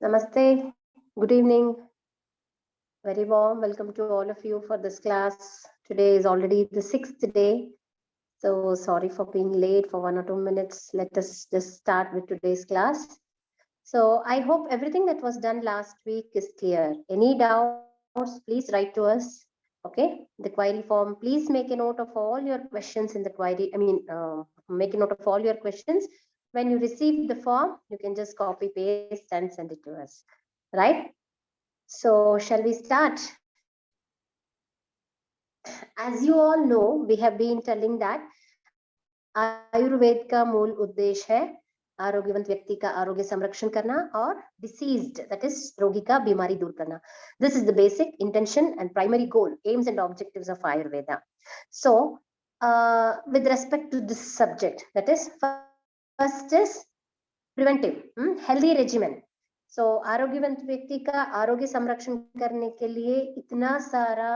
Namaste, good evening, very warm welcome to all of you for this class. Today is already the 6th day, so sorry for being late for 1 or 2 minutes. Let us just start with today's class. So I hope everything that was done last week is clear. Any doubts, please write to us. Okay, the query form, please make a note of all your questions in the query. Make a note of all your questions. When you receive the form, you can just copy paste and send it to us, right? So shall we start? As you all know, we have been telling that Ayurveda का मूल उद्देश्य है आरोग्यवंत व्यक्ति का आरोग्य संरक्षण करना और डिसीज्ड दैट इज रोगी का बीमारी दूर करना. This is the basic intention and primary goal, aims and objectives of Ayurveda. So with respect to this subject, that is first is preventive, healthy regimen. So आरोग्यवंत व्यक्ति का आरोग्य संरक्षण करने के लिए इतना सारा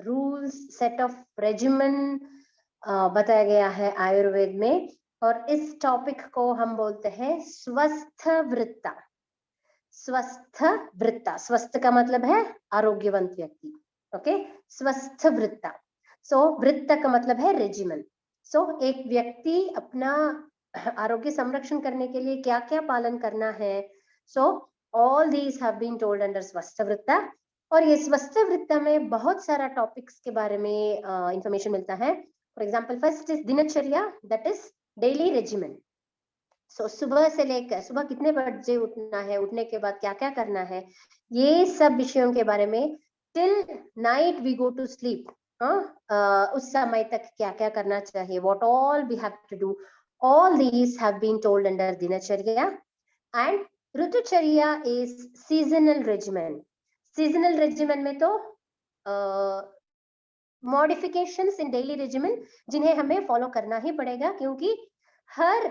रूल्स, सेट ऑफ रेजिमेन बताया गया है आयुर्वेद में, और इस टॉपिक को हम बोलते हैं स्वस्थ वृत्ता. स्वस्थ वृत्ता, स्वस्थ का मतलब है आरोग्यवंत व्यक्ति. ओके, स्वस्थ वृत्ता. सो वृत्त का मतलब है रेजिमेन. सो एक व्यक्ति अपना आरोग्य संरक्षण करने के लिए क्या क्या पालन करना है. So all these have been told under swastha vritta. और ये स्वस्थ वृत्ता में बहुत सारा टॉपिक्स के बारे में इंफॉर्मेशन मिलता है. फॉर एग्जाम्पल, फर्स्ट इज दिनचर्या, दैट इज डेली रेजिमेन. सो सुबह से लेकर सुबह कितने बजे उठना है, उठने के बाद क्या क्या करना है, ये सब विषयों के बारे में. Till night we go to sleep, उस समय तक क्या क्या करना चाहिए, what all we have to do, all these have been told under Dincharya. And Ritucharya is seasonal regimen. Seasonal regimen में तो modifications in daily regimen जिन्हें हमें फॉलो करना ही पड़ेगा, क्योंकि हर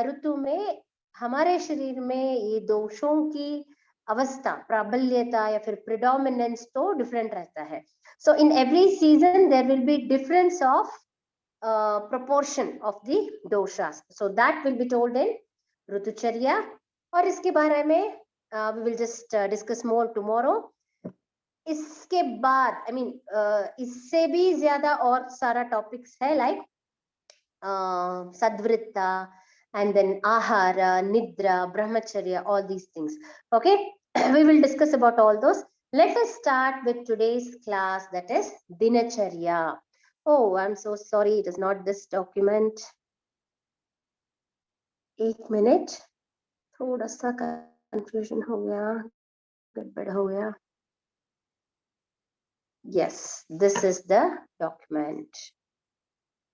ऋतु में हमारे शरीर में ये दोषों की अवस्था, प्राबल्यता या फिर प्रिडोमिनेंस तो डिफरेंट रहता है. So in every season there will be difference of proportion of the doshas. So that will be told in Ritucharya. और इसके बारे में we will just discuss more tomorrow. इसके बाद इससे भी ज्यादा और सारा टॉपिक्स है, like सद्वृत्ता and then ahara, nidra, brahmacharya, all these things. Okay, we will discuss about all those. Let us start with today's class, that is Dincharya. Oh, I'm so sorry, it is not this document. एक minute, थोड़ा सा confusion हो गया, गड़बड़ हो गया. Yes, this is the document.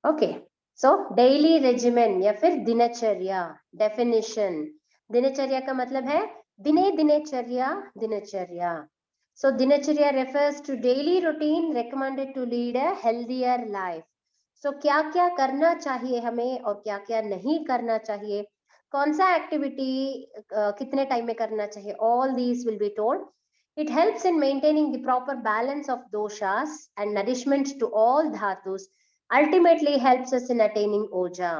Okay, so daily regimen या फिर दिनचर्या. Definition, दिनचर्या का मतलब है दिने दिनचर्या, दिनचर्या. So Dincharya refers to daily routine recommended to lead a healthier life. So क्या क्या करना चाहिए हमें और क्या क्या नहीं करना चाहिए, कौन सा एक्टिविटी कितने टाइम में करना चाहिए, all these will be told. It helps in maintaining the proper balance of doshas and nourishment to all dhatus. Ultimately helps us in attaining oja.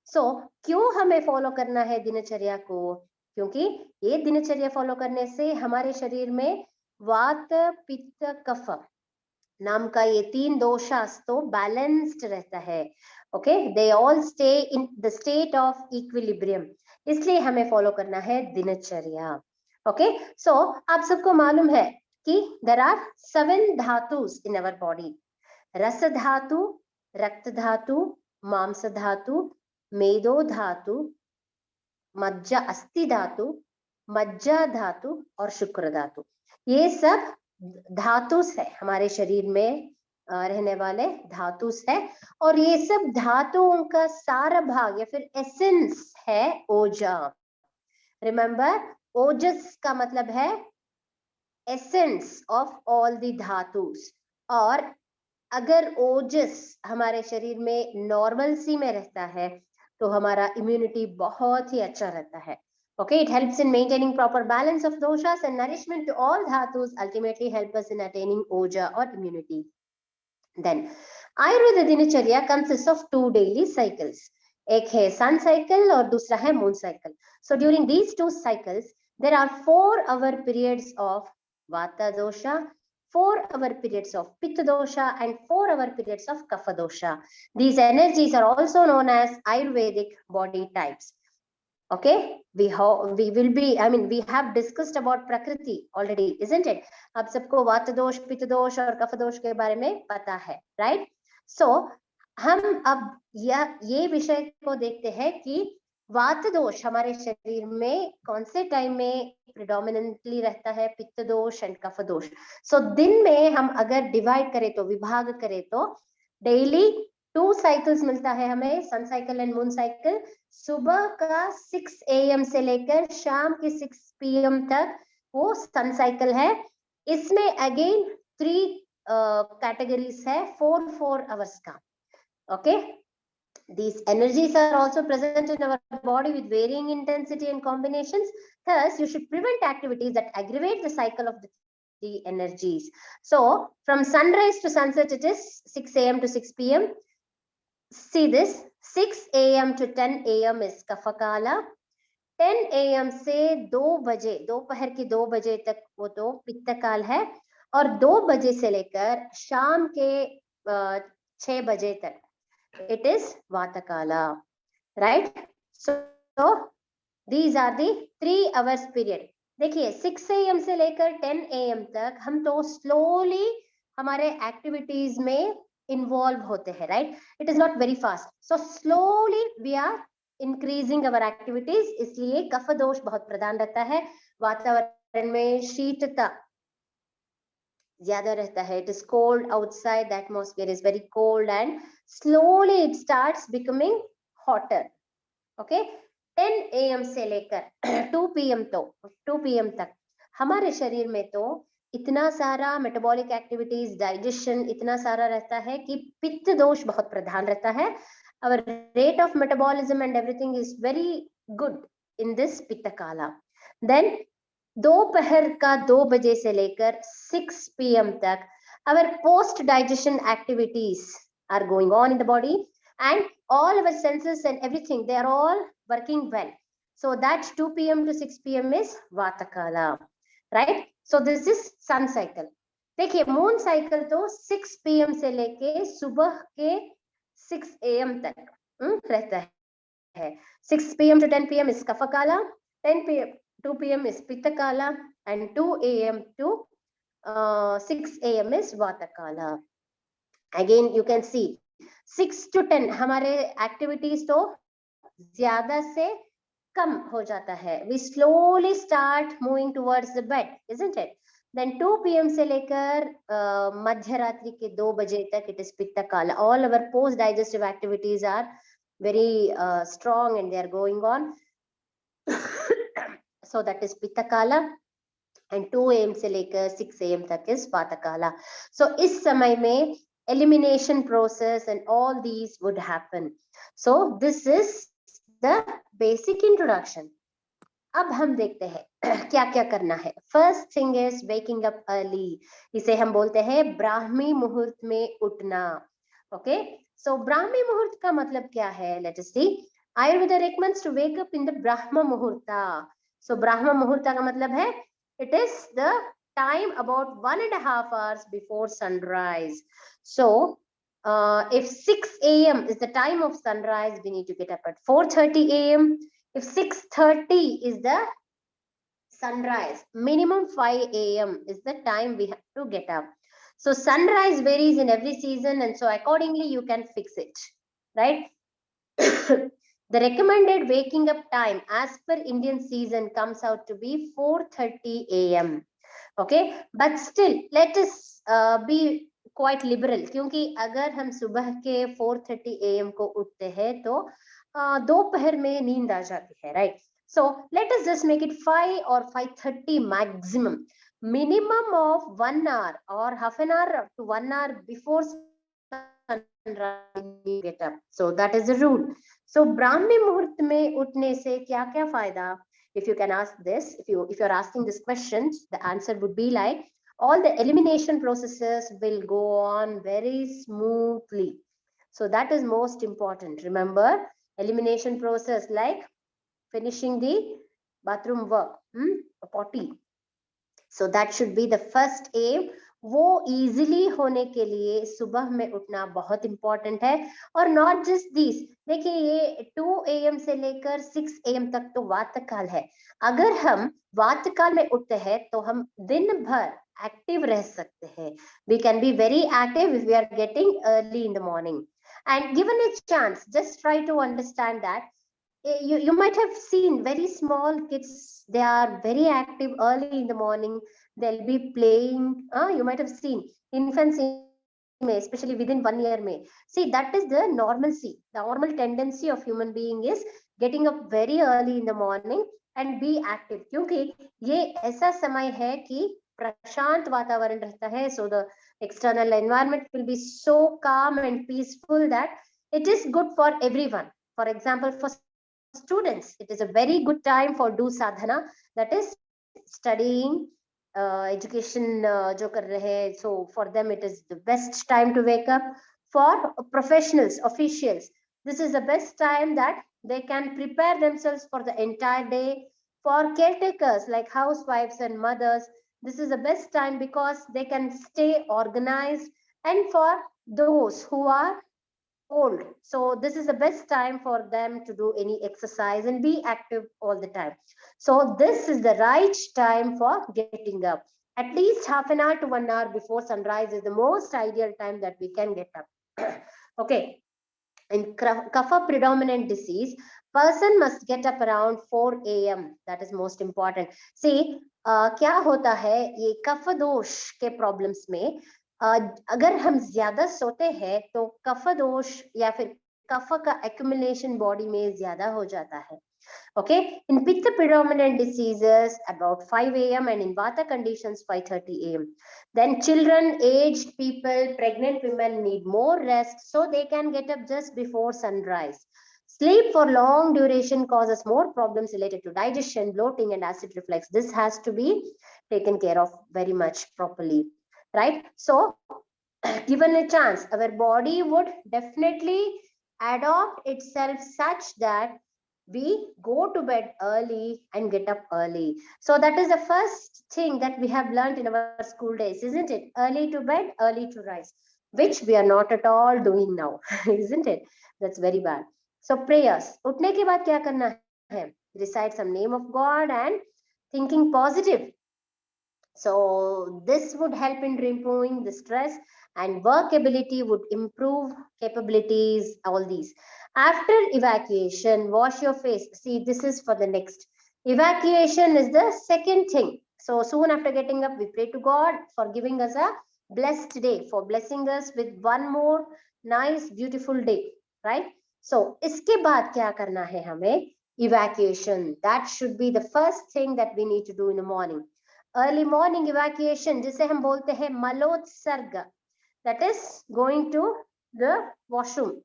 So क्यों हमें फॉलो करना है दिनचर्या को, क्योंकि ये दिनचर्या फॉलो करने से हमारे शरीर में वात, पित्त, कफ नाम का ये 3 दोषास तो बैलेंस्ड रहता है. Okay, they all stay in the state of equilibrium. इसलिए हमें फॉलो करना है दिनचर्या. ओके, सो आप सबको मालूम है कि there are 7 dhatus in our body. Rasa dhatu, रक्त धातु, मांस धातु, मेदो धातु, मज्जा अस्थि धातु, मज्जा धातु और शुक्र धातु. ये सब धातुस है, हमारे शरीर में रहने वाले धातुस है. और ये सब धातुओं का सारा भाग या फिर एसेंस है ओजा. रिमेंबर, ओजस का मतलब है एसेंस ऑफ ऑल द धातुस. और अगर ओजस हमारे शरीर में नॉर्मल सी में रहता है तो हमारा इम्यूनिटी बहुत ही अच्छा रहता है. Okay, it helps in maintaining proper balance of doshas and nourishment to all dhatus, ultimately help us in attaining oja or immunity. Then Ayurveda Dincharya consists of 2 daily cycles. एक है sun cycle और दूसरा है moon cycle. So during these 2 cycles, There are 4-hour periods of Vata dosha, 4-hour periods of Pitta dosha, and 4-hour periods of Kapha dosha. These energies are also known as Ayurvedic body types. Okay, we will be, I mean, we have discussed about Prakriti already, isn't it? अब सबको वात दोष, पित्त दोष और कफ दोष के बारे में पता है, right? So हम अब ये विषय को देखते हैं कि वात दोष हमारे शरीर में कौन से टाइम में प्रिडोमिनेंटली रहता है, पित्त दोष एंड कफ दोष. सो दिन में हम अगर डिवाइड करें तो, विभाग करें तो, डेली 2 साइकिल्स मिलता है हमें, सन साइकिल एंड मून साइकिल. सुबह का 6 AM से लेकर शाम के 6 PM तक वो सन साइकिल है. इसमें अगेन 3 कैटेगरीज है, 4 hours का. Okay, these energies are also present in our body with varying intensity and combinations. Thus, you should prevent activities that aggravate the cycle of the energies. So, from sunrise to sunset, it is 6 AM to 6 PM. See this, 6 AM to 10 AM is Kafakala. 10 AM से 2 बजे, दोपहर की 2 बजे तक वो तो पित्तकाल है, और 2 बजे से लेकर शाम के 6 बजे तक it is Vatakala, right? So these are the 3 hours period. देखिए 6 AM से लेकर 10 AM तक हम तो slowly हमारे activities में involve होते हैं, right? It is not very fast. So slowly we are increasing our activities. इसलिए कफ दोष बहुत प्रधान रहता है. वातावरण में शीतता ज्यादा रहता है. It is cold outside, the atmosphere is very cold and slowly it starts becoming hotter. Okay, 10 AM से लेकर 2 PM तक हमारे शरीर में तो इतना सारा मेटाबॉलिक एक्टिविटीज, डाइजेशन इतना सारा रहता है कि पित्त दोष बहुत प्रधान रहता है. Our rate of metabolism and everything is very good in this pitta kala. Then दोपहर का 2 बजे से लेकर 6 PM तक our post digestion activities are going on in the body, and all our senses and everything, they are all working well. So that 2 PM to 6 PM is Vatakala, right? So this is sun cycle. देखिए moon cycle तो 6 PM से लेके सुबह के 6 AM तक रहता है. 6 PM to 10 PM is Kafakala, 10 PM 2 PM is Pittakala, and 2 AM to 6 AM is Vatakala. Again you can see 6 to 10 हमारे activities तो ज्यादा से कम हो जाता है. We slowly start moving towards the bed, isn't it? Then 2 PM से लेकर मध्य रात्रि के 2 बजे तक it is Pittakala. All our post digestive activities are very strong and they are going on. So that is Pittakala, and 2 AM से लेकर 6 AM तक is Vatakala. So इस समय में elimination process and all these would happen. So this is the basic introduction. अब हम देखते हैं क्या क्या करना है. First thing is waking up early. इसे हम बोलते हैं ब्राह्मी मुहूर्त में उठना. Okay, so ब्राह्मी मुहूर्त का मतलब क्या है? Let us see. Ayurveda recommends to wake up in the Brahma Muhurta. So Brahma Muhurta का मतलब है it is the time about 1.5 hours before sunrise. So if 6 AM is the time of sunrise, we need to get up at 4:30 AM. If 6:30 is the sunrise, minimum 5 AM is the time we have to get up. So sunrise varies in every season, and so accordingly you can fix it, right? The recommended waking up time as per Indian season comes out to be 4:30 AM. Okay, but still let us be quite liberal, क्योंकि अगर हम सुबह के 4:30 AM को उठते हैं तो दोपहर में नींद आ जाती है, right? So let us just make it 5 or 5:30 maximum. Minimum of 1 hour or half an hour to 1 hour before sunrise get up. So that is the rule. So Brahmi मुहूर्त में उठने से क्या क्या फायदा? If you can ask this, if you're asking this question, the answer would be like all the elimination processes will go on very smoothly. So that is most important. Remember, elimination process like finishing the bathroom work, potty. So that should be the first aim. वो easily होने के लिए सुबह में उठना बहुत important है. और नॉट जस्ट दिस, देखिए ये 2 AM से लेकर 6 AM तक तो वातकाल है. अगर हम वातकाल में उठते हैं तो हम दिन भर एक्टिव रह सकते हैं. We can be very active if we are getting early in the morning. And given a chance, just try to understand that you might have seen very small kids, they are very active early in the morning, they'll be playing. You might have seen infancy mein, especially within 1 year mein. See, that is the normalcy, the normal tendency of human being is getting up very early in the morning and be active, क्योंकि ये ऐसा समय है कि प्रशांत वातावरण रहता है. So the external environment will be so calm and peaceful that it is good for everyone. For example, for students, it is a very good time for do sadhana, that is studying, education jo kar rahe hain. So for them it is the best time to wake up. For professionals, officials, this is the best time that they can prepare themselves for the entire day. For caretakers like housewives and mothers, this is the best time because they can stay organized. And for those who are old, so this is the best time for them to do any exercise and be active all the time. So this is the right time for getting up. At least half an hour to 1 hour before sunrise is the most ideal time that we can get up. Okay. In kapha predominant disease, person must get up around 4 AM. That is most important. See, क्या होता है ये कफ दोष के problems में, अगर हम ज्यादा सोते हैं तो कफ दोष या फिर कफ का एक्यूमुलेशन बॉडी में ज्यादा हो जाता है. Okay, in pitta predominant diseases about 5 AM and in vata conditions 5:30 AM. Then children, aged people, pregnant women need more rest so they can get up just before sunrise. Sleep for long duration causes more problems related to digestion, bloating and acid reflux. This has to be taken care of very much properly, right? So given a chance, our body would definitely adopt itself such that we go to bed early and get up early. So that is the first thing that we have learned in our school days, isn't it? Early to bed, early to rise, which we are not at all doing now. Isn't it? That's very bad. So prayers, उठने के बाद क्या करना है? Recite some name of God and thinking positive. So this would help in removing the stress, and work ability would improve capabilities, all these. After evacuation, wash your face. See, this is for the next. Evacuation is the second thing. So soon after getting up, we pray to God for giving us a blessed day, for blessing us with one more nice, beautiful day, right? So इसके बाद क्या करना है हमें? Evacuation. That should be the first thing that we need to do in the morning. Early morning evacuation, जिसे हम बोलते हैं मलोत्सर्ग, that is going to the washroom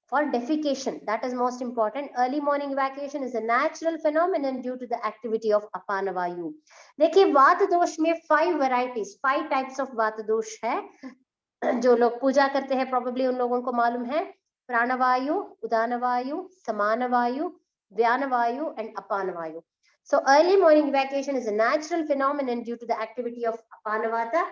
for defecation. That is most important. Early morning evacuation is a natural phenomenon due to the activity of अपानवायु. देखिए वात दोष में 5 varieties, 5 types of वात दोष है. जो लोग पूजा करते हैं probably उन लोगों को मालूम है. प्राणवायु, उदानवायु, समानवायु, व्यानवायु and अपानवायु. So early morning evacuation is a natural phenomenon due to the activity of Apanavata.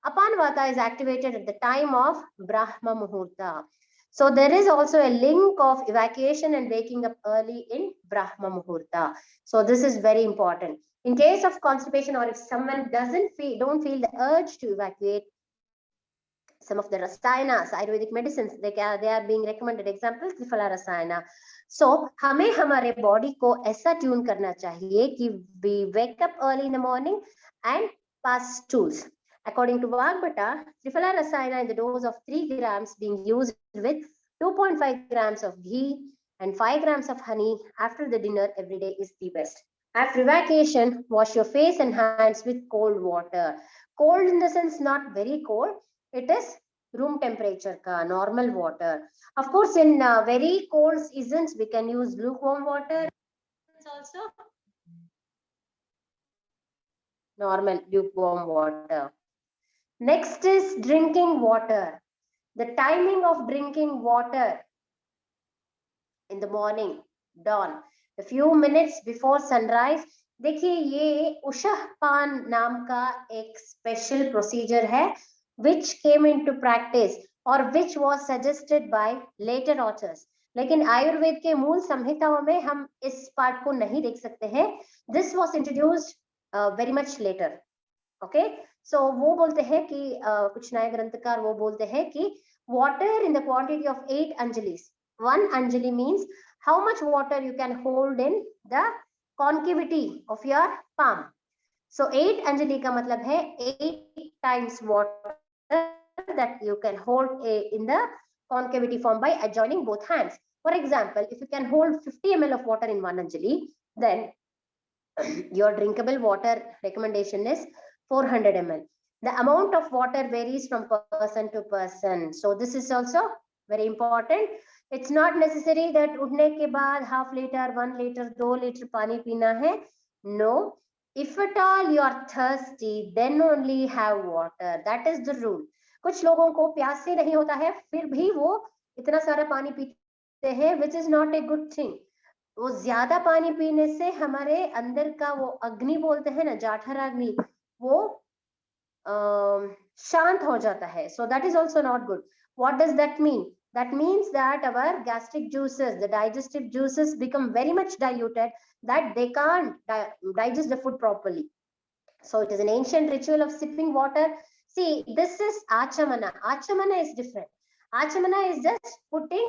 Apanavata is activated at the time of Brahma Muhurta. So there is also a link of evacuation and waking up early in Brahma Muhurta. So this is very important. In case of constipation, or if someone don't feel the urge to evacuate, some of the rasayanas, Ayurvedic medicines, they are being recommended. Example, Triphala Rasayana. So हमें हमारे body को ऐसा tune करना चाहिए कि we wake up early in the morning and pass stools. According to Vagbata, Triphala Rasayana in the dose of 3 grams being used with 2.5 grams of ghee and 5 grams of honey after the dinner every day is the best. After evacuation, wash your face and hands with cold water. Cold in the sense not very cold. It is room temperature ka normal water. Of course, in very cold seasons, we can use lukewarm water. Also, normal lukewarm water. Next is drinking water. The timing of drinking water in the morning, dawn. a few minutes before sunrise. देखिए ये उषःपान नाम का एक special procedure है which came into practice or which was suggested by later authors. लेकिन आयुर्वेद के मूल संहिताओं में हम इस पार्ट को नहीं देख सकते हैं. This was introduced very much later. Okay, so वो बोलते हैं कि कुछ नए ग्रंथकार वो बोलते हैं कि water in the quantity of 8 anjalis. 1 anjali means how much water you can hold in the concavity of your palm. So 8 anjali का मतलब है 8 times water that you can hold in the concavity form by adjoining both hands. For example, if you can hold 50 ml of water in 1 anjali, then your drinkable water recommendation is 400 ml. The amount of water varies from person to person. So this is also very important. It's not necessary that उठने के बाद half liter, 1 liter, 2 liter पानी पीना है. No. If at all you are thirsty, then only have water. That is the rule. कुछ लोगों को प्यास से नहीं होता है, फिर भी वो इतना सारा पानी पीते हैं, which is not a good thing. वो ज्यादा पानी पीने से हमारे अंदर का वो अग्नि बोलते हैं ना, जाठर अग्नि, वो शांत हो जाता है. So that is also not good. What does that mean? That means that our gastric juices, the digestive juices become very much diluted, that they can't digest the food properly. So it is an ancient ritual of sipping water. See, this is achamana. Achamana is different. Achamana is just putting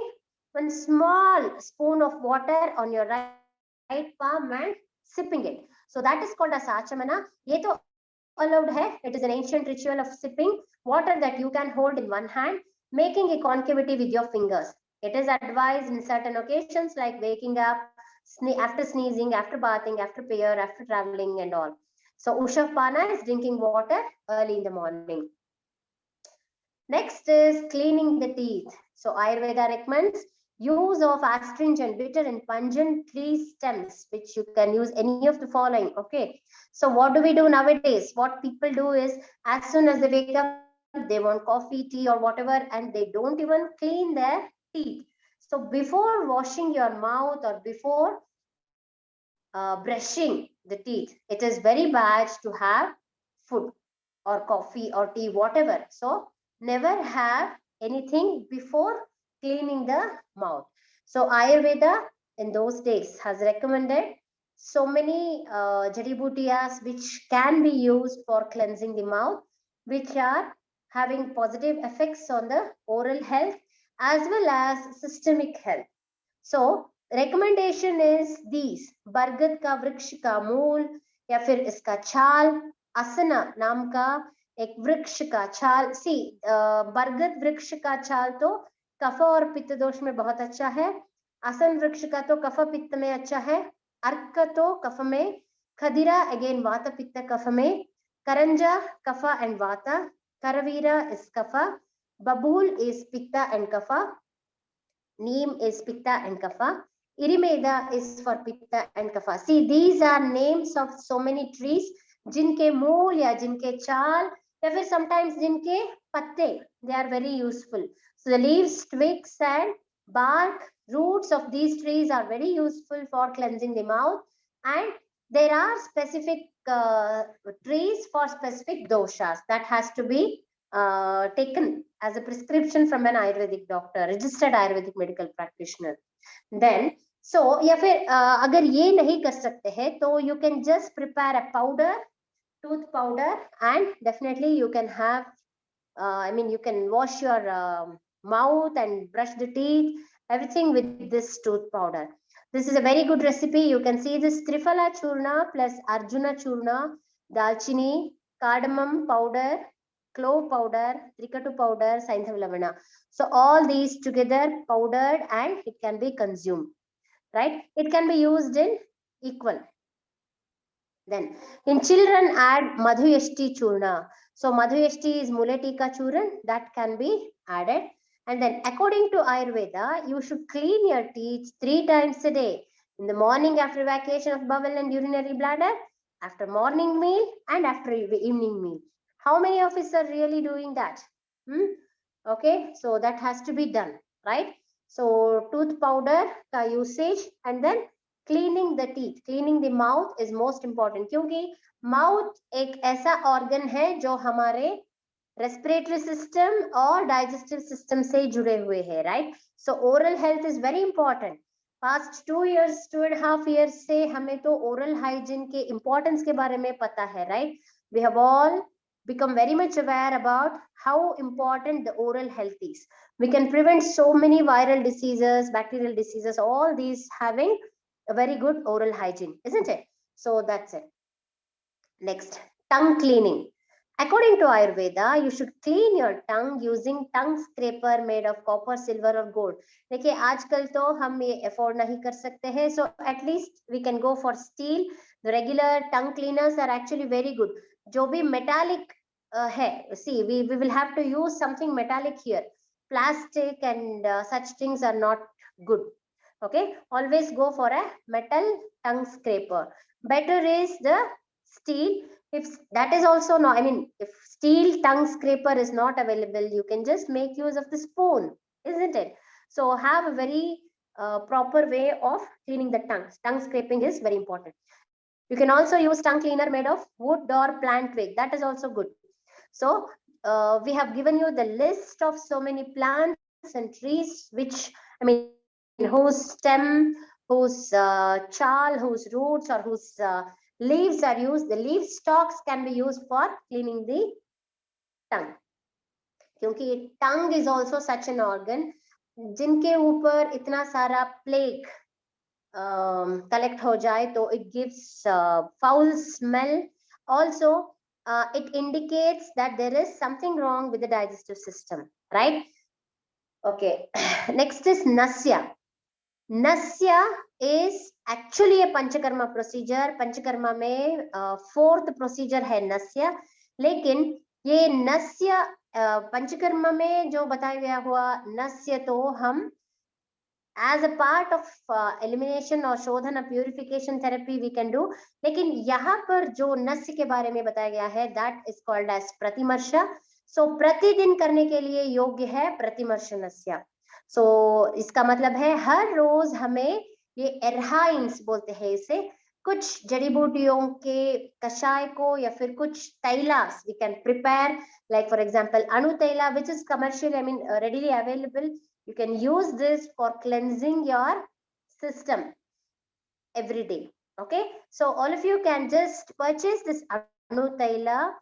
one small spoon of water on your right palm and sipping it. So that is called as achamana. ये तो allowed hai. It is an ancient ritual of sipping water that you can hold in one hand, making a concavity with your fingers. It is advised in certain occasions like waking up, after sneezing, after bathing, after prayer, after traveling and all. So Ushapana is drinking water early in the morning. Next is cleaning the teeth. So Ayurveda recommends use of astringent, bitter and pungent tree stems, which you can use any of the following. Okay, so what do we do nowadays? What people do is, as soon as they wake up, they want coffee, tea or whatever, and they don't even clean their teeth. So before washing your mouth or before brushing the teeth, it is very bad to have food or coffee or tea, whatever. So never have anything before cleaning the mouth. So Ayurveda in those days has recommended so many jadi butiyas which can be used for cleansing the mouth, which are having positive effects on the oral health as well as systemic health. So recommendation is these: बरगद का वृक्ष का मूल या फिर इसका छाल, असना नाम का एक वृक्ष का छाल. सी बरगद वृक्ष का छाल तो कफ और पित्त दोष में बहुत अच्छा है. आसन वृक्ष का तो कफ पित्त में अच्छा है. अर्क तो कफ में, खदिरा अगेन वात पित्त कफ में, करंजा कफा एंड वाता, karavira is kapha, babul is pitta and kapha, neem is pitta and kapha, irimeda is for pitta and kapha. See, these are names of so many trees जिनके मूल या जिनके चाल या फिर sometimes जिनके पत्ते, they are very useful. So the leaves, twigs and bark, roots of these trees are very useful for cleansing the mouth, and there are specific trees for specific doshas that has to be taken as a prescription from an Ayurvedic doctor, registered Ayurvedic medical practitioner. Then so या फिर अगर ये नहीं कर सकते हैं तो you can just prepare a powder, tooth powder, and definitely you can have I mean you can wash your mouth and brush the teeth, everything with this tooth powder. This is a very good recipe. You can see this Triphala churna plus Arjuna churna, dalchini, cardamom powder, clove powder, trikatu powder, sainthav lavana. So all these together powdered and it can be consumed, right? It can be used in equal. Then in children add madhuyashti churna. So madhuyashti is muletika churn that can be added. And then according to Ayurveda, you should clean your teeth 3 times a day. In the morning after evacuation of bowel and urinary bladder, after morning meal and after evening meal. How many of us are really doing that? Okay, so that has to be done, right? So tooth powder ka usage, and then cleaning the teeth, cleaning the mouth is most important, क्योंकि mouth एक ऐसा organ है जो हमारे respiratory system और digestive system से जुड़े हुए हैं, right? So oral health is very important. Past 2 years 2.5 years से हमें तो ओरल हाइजीन के इंपॉर्टेंस के बारे में पता है, right? We have all become very much aware about how important the oral health is. We can prevent so many viral diseases, bacterial diseases, all these having a very good oral hygiene, isn't it? So that's it. Next, tongue cleaning. According to Ayurveda, you should clean your tongue using tongue scraper made of copper, silver or gold. देखिए आजकल तो हम ये afford नहीं कर सकते हैं, so at least we can go for steel. The regular tongue cleaners are actually very good. जो भी metallic है, see we will have to use something metallic here. Plastic and such things are not good. Okay, always go for a metal tongue scraper. Better is the steel. If that is also no, I mean, if steel tongue scraper is not available, you can just make use of the spoon, isn't it? So have a very proper way of cleaning the tongue. Tongue scraping is very important. You can also use tongue cleaner made of wood or plant twig. That is also good. So we have given you the list of so many plants and trees which, I mean, whose stem, whose chal, whose roots or whose leaves are used. The leaf stalks can be used for cleaning the tongue. क्योंकि tongue is also such an organ जिनके ऊपर इतना सारा plague collect हो जाए तो it gives foul smell. Also it indicates that there is something wrong with the digestive system, right? Okay. Next is nasya. Nasya is actually a panchakarma procedure. Panchakarma में fourth procedure है nasya. लेकिन ये नस्य पंचकर्मा में जो बताया गया हुआ नस्य तो हम as a part of elimination or शोधन purification therapy we can do. लेकिन यहाँ पर जो नस्य के बारे में बताया गया है that is called as प्रतिमर्श. So प्रतिदिन करने के लिए योग्य है प्रतिमर्श नस्य. So इसका मतलब है हर रोज हमें ये एरहाइंस बोलते हैं इसे, कुछ जड़ी बूटियों के कषाय को या फिर कुछ तैलास we can prepare, like for example anu taila which is commercially, I mean readily available. You can use this for cleansing your system every day. Okay, so all of you can just purchase this anu taila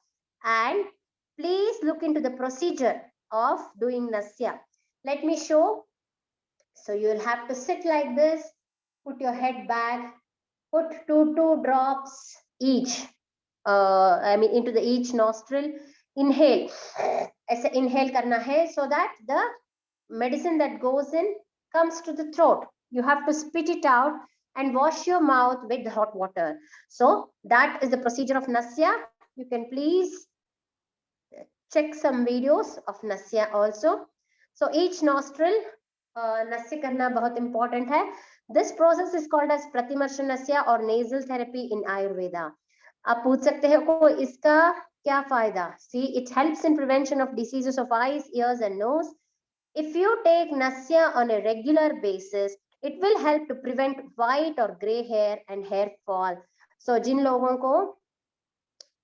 and please look into the procedure of doing nasya. Let me show. So you will have to sit like this, put your head back, put two drops each, I mean into the each nostril. Inhale, ऐसे inhale करना है so that the medicine that goes in comes to the throat. You have to spit it out and wash your mouth with hot water. So that is the procedure of nasya. You can please check some videos of nasya also. So each nostril nasya करना बहुत important है. This process is called as प्रतिमर्श nasya or nasal therapy in Ayurveda. आप पूछ सकते हैं को इसका क्या फायदा? See, it helps in prevention of diseases of eyes, ears and nose. If you take nasya on a regular basis, it will help to prevent white or gray hair and hair fall. So जिन लोगों को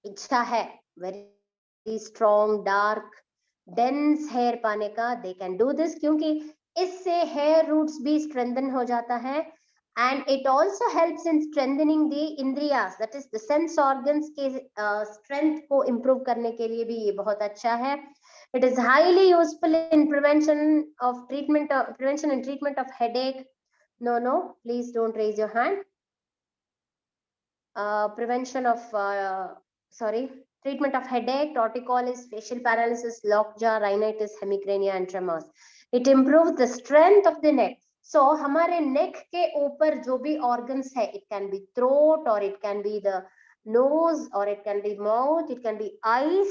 इच्छा है very strong dark dense hair पाने का, they can do this क्योंकि इससे hair roots भी strengthen हो जाता है and it also helps in strengthening the indriyas, that is the sense organs के strength को improve करने के लिए भी ये बहुत अच्छा है. It is highly useful in prevention and treatment of headache. No, please don't raise your hand. Prevention of treatment of headache, torticollis, facial paralysis, lockjaw, rhinitis, hemicrania and tremors. It improves the strength of the neck. So हमारे neck के ऊपर जो भी organs है, it can be throat or it can be the nose or it can be mouth, it can be eyes,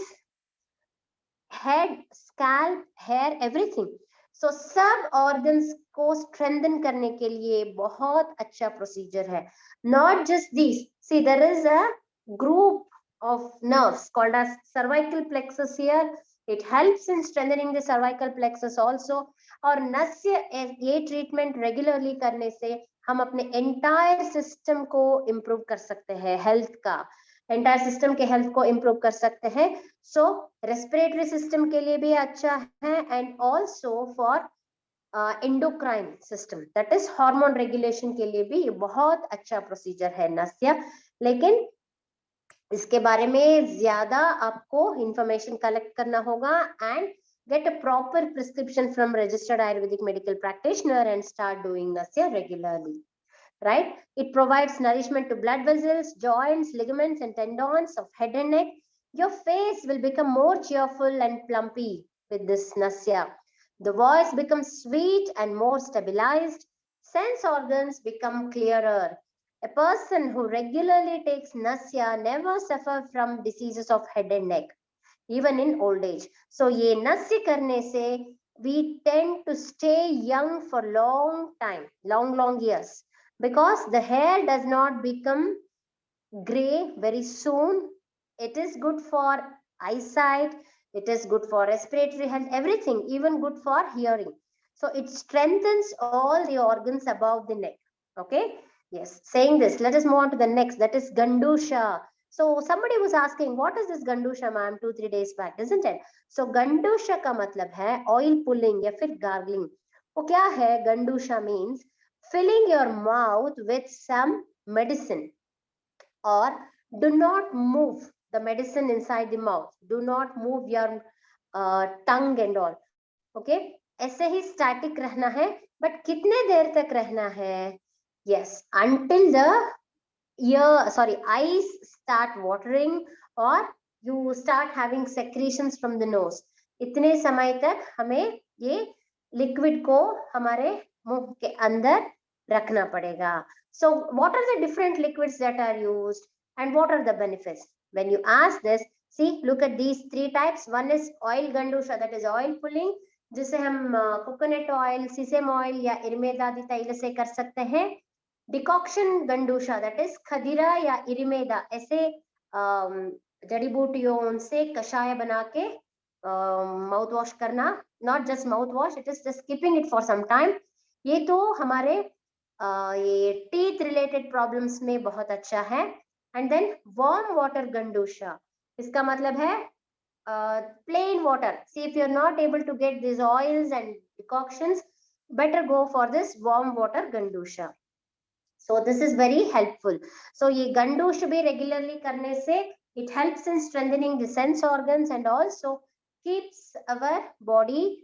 head, scalp, hair, everything. So सब organs को strengthen करने के लिए बहुत अच्छा procedure है. Not just these. See, there is a group of nerves called as cervical plexus here. It helps in strengthening the cervical plexus also. और नस्य ये treatment regularly करने से हम अपने एंटायर सिस्टम को इम्प्रूव कर सकते हैं, हेल्थ का, एंटायर सिस्टम के हेल्थ को इम्प्रूव कर सकते हैं. सो रेस्पिरेटरी सिस्टम के लिए भी अच्छा है, and also for endocrine system, that is hormone regulation के लिए भी ये बहुत अच्छा प्रोसीजर है नस्य. लेकिन इसके बारे में ज्यादा आपको इंफॉर्मेशन कलेक्ट करना होगा, and get a proper prescription from registered Ayurvedic medical practitioner and start doing Nasya regularly. Right? It provides nourishment to blood vessels, joints, ligaments, and tendons of head and neck. Your face will become more cheerful and plumpy with this Nasya. The voice becomes sweet and more stabilized. Sense organs become clearer. A person who regularly takes Nasya never suffers from diseases of head and neck, even in old age. So ये नस्य करने से we tend to stay young for long time, long years, because the hair does not become gray very soon. It is good for eyesight, it is good for respiratory health, everything, even good for hearing. So it strengthens all the organs above the neck. Okay, yes, saying this, let us move on to the next, that is Gandusha. So somebody was asking, what is this Gandusha, ma'am, 2-3 days back, isn't it? So Gandusha का मतलब है oil pulling या फिर gargling. वो क्या है? Gandusha means filling your mouth with some medicine, or do not move the medicine inside the mouth. Do not move your tongue and all. Okay? ऐसे ही static रहना है, but कितने देर तक रहना है? Yes, until the eyes start watering or you start having secretions from the nose. इतने समय तक हमें ये लिक्विड को हमारे मुंह के अंदर रखना पड़ेगा. So what are the different liquids that are used and what are the benefits? When you ask this, see, look at these 3 types. One is oil Gandusha, that is oil pulling, जिसे हम coconut oil, सीसम oil या इरमेदादी तैल से कर सकते हैं. Decoction gandusha, that is khadira या इरिमेदा, ऐसे जड़ी बूटियों से कषाय बना के माउथ वॉश करना. Not just mouthwash, it is just keeping it for some time. ये तो हमारे ये टीथ रिलेटेड प्रॉब्लम्स में बहुत अच्छा है. एंड देन वार्म वाटर गंडूशा, इसका मतलब है plain water. See, if you're not able to get these oils and decoctions, better go for this warm water gandusha. So this is very helpful. So ये गंडूश भी regularly करने से it helps in strengthening the sense organs and also keeps our body,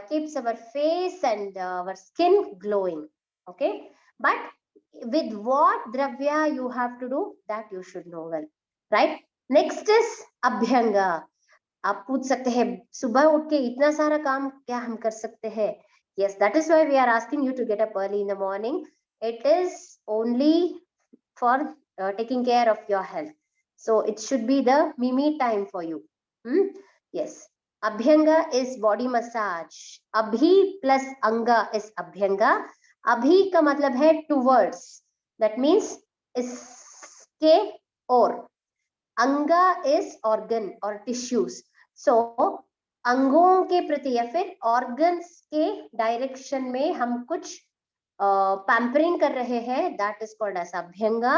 keeps our face and our skin glowing. Okay, but with what dravya you have to do, that you should know well, right? Next is abhyanga. आप पूछ सकते हैं सुबह उठ के इतना सारा काम क्या हम कर सकते हैं? Yes, that is why we are asking you to get up early in the morning. It is only for taking care of your health. So it should be the me time for you. Yes. Abhyanga is body massage. Abhi plus anga is abhyanga. Abhi का मतलब है towards. That means इसके और. अंगा is organ और tissues. सो अंगों के प्रति या फिर ऑर्गन्स के डायरेक्शन में हम कुछ पैम्परिंग कर रहे हैं, that is called as abhyanga.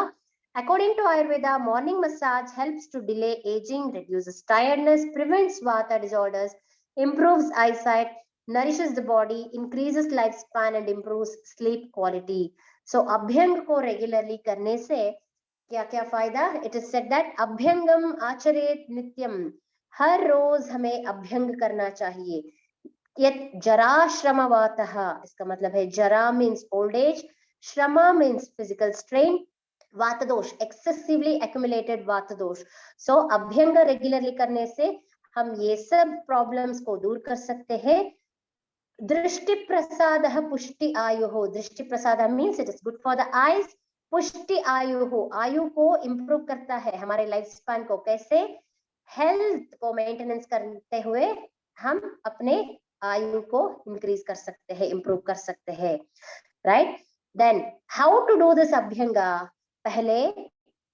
According to Ayurveda, morning massage helps to delay aging, reduces tiredness, prevents vata disorders, improves eyesight, nourishes the body, increases lifespan and improves sleep quality. So अभ्यंग को regularly करने से क्या क्या फायदा? It is said that अभ्यंगम आचरेत नित्यम, हर रोज हमें अभ्यंग करना चाहिए. यत जरा श्रमवातः, इसका मतलब है jara means old age, shrama means physical strain, vata dosha excessively accumulated वात दोष. सो अभ्यंग रेगुलरली करने से हम ये सब प्रॉब्लम्स को दूर कर सकते हैं. दृष्टि प्रसादः पुष्टि आयुः, दृष्टि प्रसादः means it is good for the eyes. पुष्टि आयु हो, आयु को इंप्रूव करता है, हमारे लाइफ स्पैन को. कैसे? हेल्थ को मेंटेनेंस करते हुए हम अपने आयु को इंक्रीज कर सकते हैं, इंप्रूव कर सकते हैं, right? Then how to do this abhyanga? पहले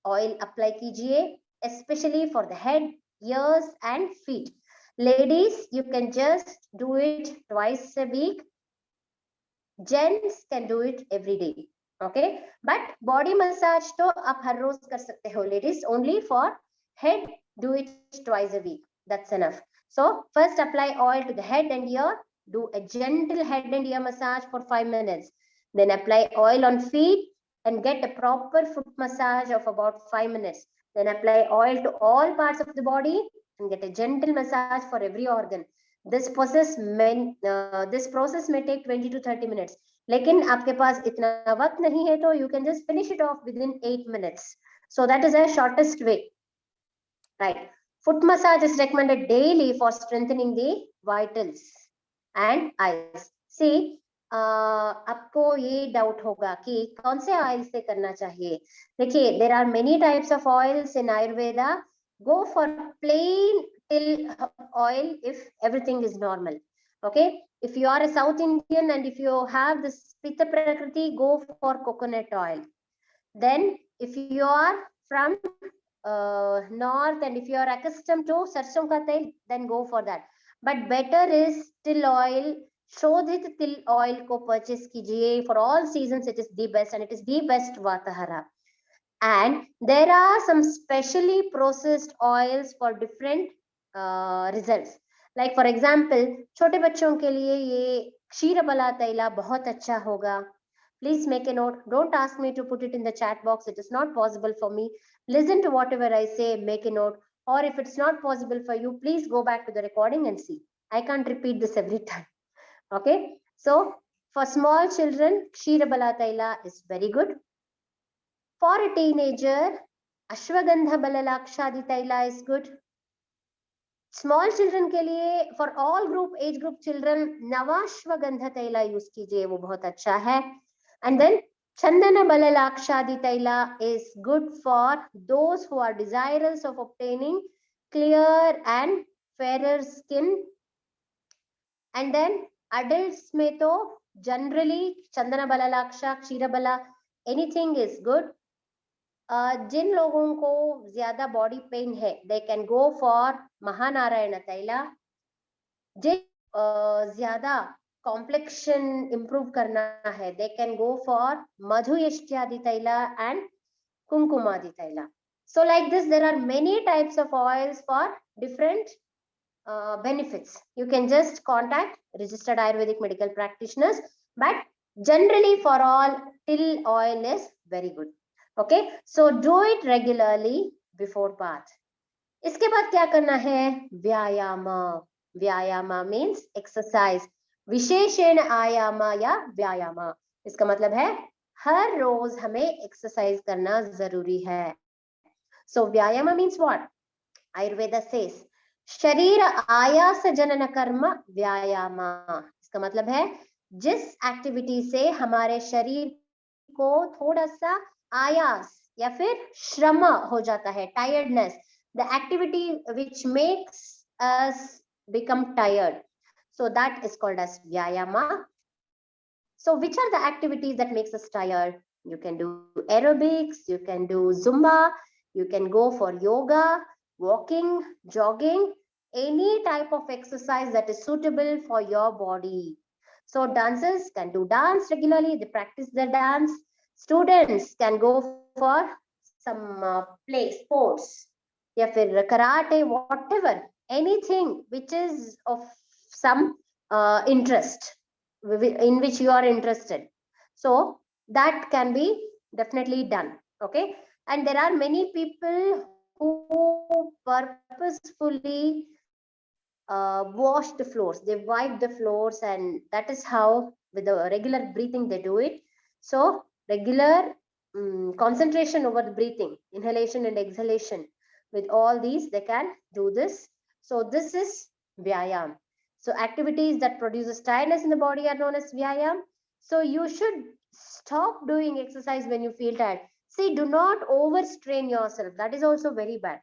ऑयल अप्लाई कीजिए, specially for the head, ears and feet. Ladies, you can just do it twice a week. Gents can do it every day, okay, but body massage तो आप हर रोज कर सकते हो ladies, only for head do it twice a week, that's enough. So first apply oil to the head and ear, do a gentle head and ear massage for 5 minutes, then apply oil on feet and get a proper foot massage of about 5 minutes, then apply oil to all parts of the body and get a gentle massage for every organ. This process may take 20 to 30 minutes, लेकिन आपके पास इतना वक्त नहीं है तो you can just finish it off within 8 minutes. So that is a shortest way. Right. Foot massage is recommended daily for strengthening the vitals and eyes. See, आपको ये doubt होगा कि कौन से ऑयल से करना चाहिए. देखिए, there are many types of oils in Ayurveda. Go for plain till oil if everything is normal. Okay. If you are a South Indian and if you have this Pitta Prakriti, go for coconut oil. Then if you are from north and if you are accustomed to sarson ka tel, then go for that, but better is till oil. Shodhit till oil ko purchase kijiye, for all seasons it is the best and it is the best vatahara. And there are some specially processed oils for different results. Like for example, छोटे बच्चों के लिए ये क्षीरबला तैला बहुत अच्छा होगा. Please make a note. Don't ask me to put it in the chat box. It is not possible for me. Listen to whatever I say, make a note. Or if it's not possible for you, please go back to the recording and see. I can't repeat this every time. Okay. So for small children, Kshirabala Taila is very good. For a teenager, Ashwagandha Balalakshadi Taila is good. Small children के लिए, for all age group children, Navashwagandha Taila use कीजिए, वो बहुत अच्छा है. And then Chandana Balalakshadi Taila is good for those who are desirous of obtaining clear and fairer skin. And then adults में तो generally Chandana Balalaksha, Kshira Bala, anything is good. जिन लोगों को ज्यादा बॉडी पेन है, they can go for Mahanarayana taila. जिन ज्यादा complexion improve करना है, they can go for madhuyashthyadi taila and kumkumadi taila. So like this, there are many types of oils for different benefits. You can just contact registered Ayurvedic medical practitioners, but generally for all, till oil is very good. Okay, so do it regularly before bath. इसके बाद क्या करना है? Vyayama. Vyayama means exercise. विशेषण आयामा या व्यायामा, इसका मतलब है हर रोज हमें एक्सरसाइज करना जरूरी है. So vyayama means what? Ayurveda says शरीर आयास जनन कर्म व्यायामा. इसका मतलब है जिस एक्टिविटी से हमारे शरीर को थोड़ा सा आयास या फिर श्रम हो जाता है, tiredness, the activity which makes us become tired, so that is called as vyayama. So which are the activities that makes us tired? You can do aerobics, you can do zumba, you can go for yoga, walking, jogging, any type of exercise that is suitable for your body. So dancers can do dance regularly, they practice their dance. Students can go for some play sports, या फिर karate, whatever, anything which is of some interest, in which you are interested. So that can be definitely done. Okay. And there are many people who purposefully wash the floors, they wipe the floors, and that is how with the regular breathing they do it. So regular concentration over the breathing, inhalation and exhalation, with all these they can do this. So this is vyayam. So activities that produces tiredness in the body are known as vyayam. So you should stop doing exercise when you feel tired. See, do not overstrain yourself, that is also very bad.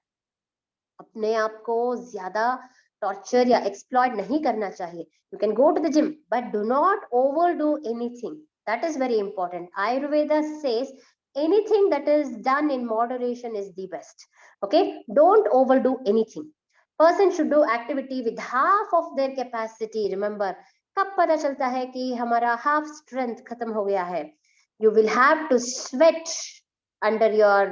अपने आप को ज्यादा torture या exploit नहीं करना चाहिए. You can go to the gym, but do not overdo anything. That is very important. Ayurveda says anything that is done in moderation is the best. Okay, don't overdo anything. Person should do activity with half of their capacity. Remember, कब पता चलता है कि हमारा half strength खत्म हो गया है? You will have to sweat under your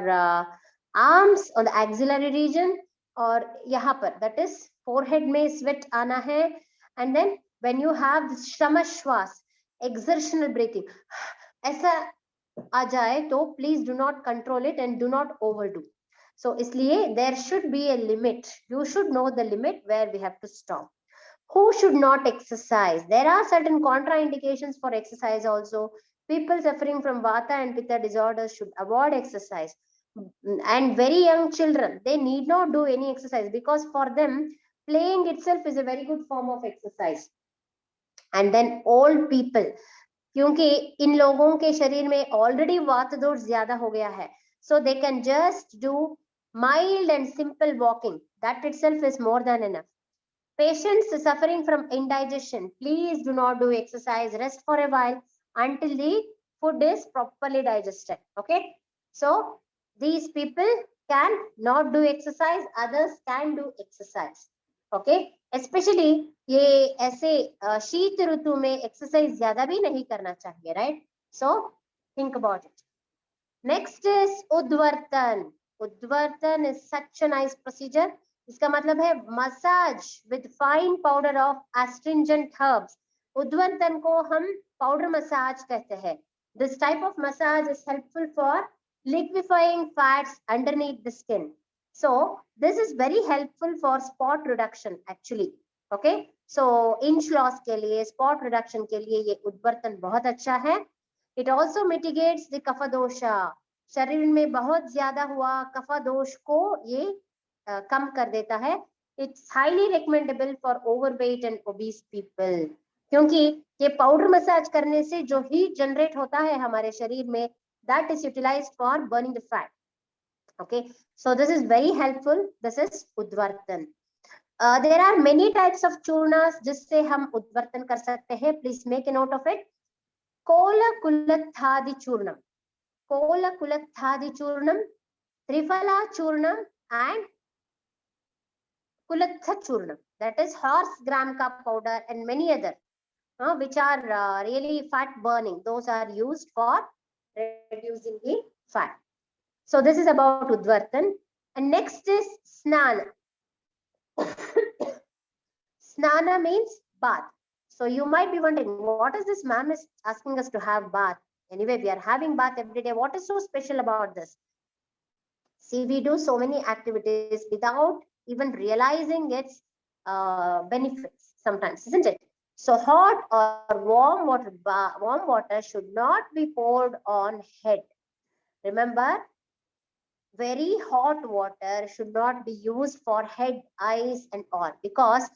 arms on the axillary region, और यहाँ पर that is forehead में sweat आना है, and then when you have this श्वास exertional breathing ऐसा आ जाए तो please do not control it and do not overdo. So इसलिए there should be a limit. You should know the limit where we have to stop. Who should not exercise? There are certain contraindications for exercise also. People suffering from vata and pitta disorders should avoid exercise. And very young children, they need not do any exercise, because for them playing itself is a very good form of exercise. And then old people, क्योंकि इन लोगों के शरीर में already वात दोष ज्यादा हो गया है, so they can just do mild and simple walking. That itself is more than enough. Patients suffering from indigestion, please do not do exercise. Rest for a while until the food is properly digested. Okay, so these people can not do exercise, others can do exercise. Okay, especially ये ऐसे शीत ऋतु में exercise ज्यादा भी नहीं करना चाहिए, right? So think about it. Next is उद्वर्तन. उद्वर्तन is such a nice procedure. इसका मतलब है massage with fine powder of astringent herbs. उद्वर्तन को हम पाउडर मसाज कहते हैं. This type of massage is helpful for liquefying fats underneath the skin. So this is very helpful for spot reduction actually. Okay, so inch loss के लिए, spot reduction के लिए ये उद्वर्तन बहुत अच्छा है. It also mitigates the kapha dosha. शरीर में बहुत ज्यादा हुआ कफा दोष को ये कम कर देता है. It's highly recommendable for overweight and obese people, क्योंकि ये पाउडर मसाज करने से जो हीट जनरेट होता है हमारे शरीर में, that is utilized for burning the fat. Okay, so this is very helpful. This is udvartan. There are many types of churnas जिससे हम उद्वर्तन कर सकते हैं. Please make a note of it. Kola Kulatthadi churnam, Kola Kulatthadi churnam, Triphala churnam and kulatha churnam, that is horse gram ka powder, and many other which are really fat burning. Those are used for reducing the fat. So this is about udvartan. And next is snana. Snana means bath. So you might be wondering, what is this ma'am is asking us to have bath? Anyway, we are having bath every day. What is so special about this? See, we do so many activities without even realizing its benefits sometimes, isn't it? So hot or warm water should not be poured on head. Remember, very hot water should not be used for head, eyes and all, because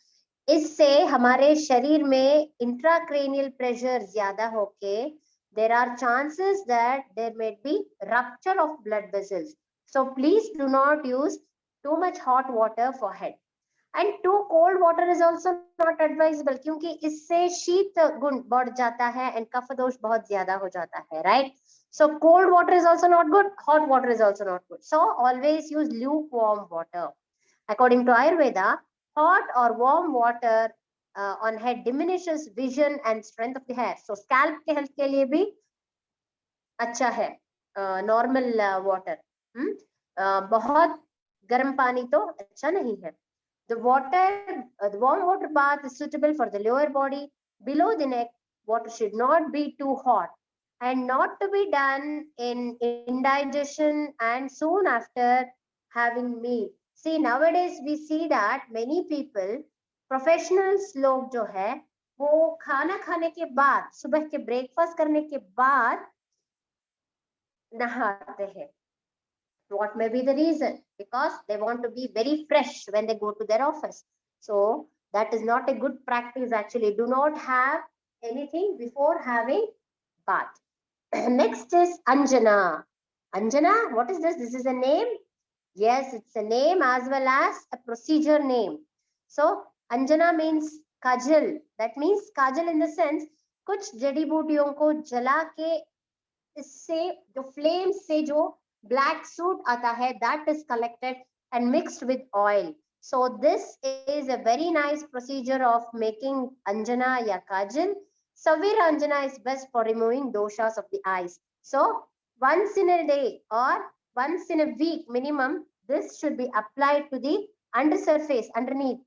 इससे हमारे शरीर में intracranial pressure ज्यादा होके there are chances that there may be rupture of blood vessels. So please do not use too much hot water for head. And too cold water is also not advisable, क्योंकि इससे शीत गुण बढ़ जाता है and कफ दोष बहुत ज्यादा हो जाता है, right? So cold water is also not good, hot water is also not good. So always use lukewarm water. According to Ayurveda, hot or warm water on head diminishes vision and strength of the hair. So scalp के health के लिए भी अच्छा है normal water. बहुत गर्म पानी तो अच्छा नहीं है. The warm water bath is suitable for the lower body. Below the neck, water should not be too hot and not to be done in indigestion and soon after having meal. See, nowadays we see that many people, professionals लोग जो है वो खाना खाने के बाद, सुबह के ब्रेकफास्ट करने के बाद नहाते हैं. What may be the reason? Because they want to be very fresh when they go to their office. So that is not a good practice actually. Do not have anything before having bath. Next is Anjana. Anjana, what is this? This is a name? Yes, it's a name as well as a procedure name. So Anjana means kajal. That means kajal in the sense कुछ जड़ी बूटियों को जला के इससे जो flames से जो black soot आता है, that is collected and mixed with oil. So this is a very nice procedure of making anjana ya kajal. Savir anjana is best for removing doshas of the eyes. So once in a day or once in a week minimum, this should be applied to the undersurface underneath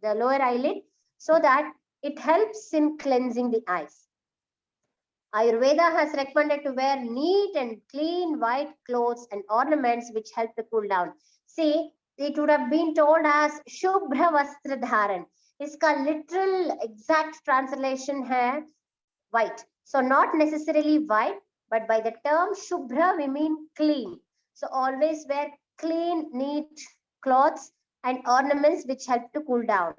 the lower eyelid, so that it helps in cleansing the eyes. Ayurveda has recommended to wear neat and clean white clothes and ornaments which help to cool down. See, it would have been told as Shubhra Vastra Dharan. इसका literal exact translation है white. So not necessarily white, but by the term Shubhra we mean clean. So always wear clean, neat clothes and ornaments which help to cool down.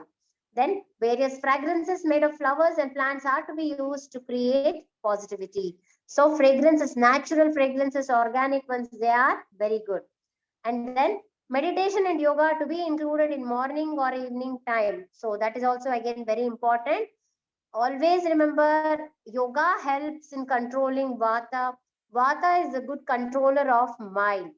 Then various fragrances made of flowers and plants are to be used to create positivity. So fragrances, natural fragrances, organic ones, they are very good. And then meditation and yoga to be included in morning or evening time. So that is also again very important. Always remember, yoga helps in controlling vata. Vata is a good controller of mind,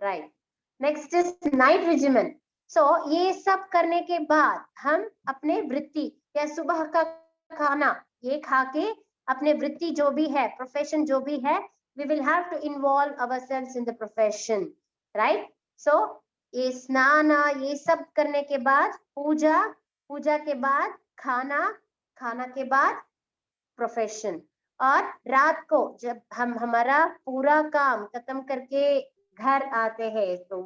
right? Next is night regimen. So ये सब करने के बाद हम अपने वृत्ति या सुबह का खाना ये खा के अपने वृत्ति जो भी है, प्रोफेशन जो भी है, we will have to involve ourselves in the profession, right? So ये स्नान ये सब करने के बाद पूजा, पूजा के बाद खाना, खाना के बाद प्रोफेशन, और रात को जब हम हमारा पूरा काम खत्म करके घर आते हैं, तो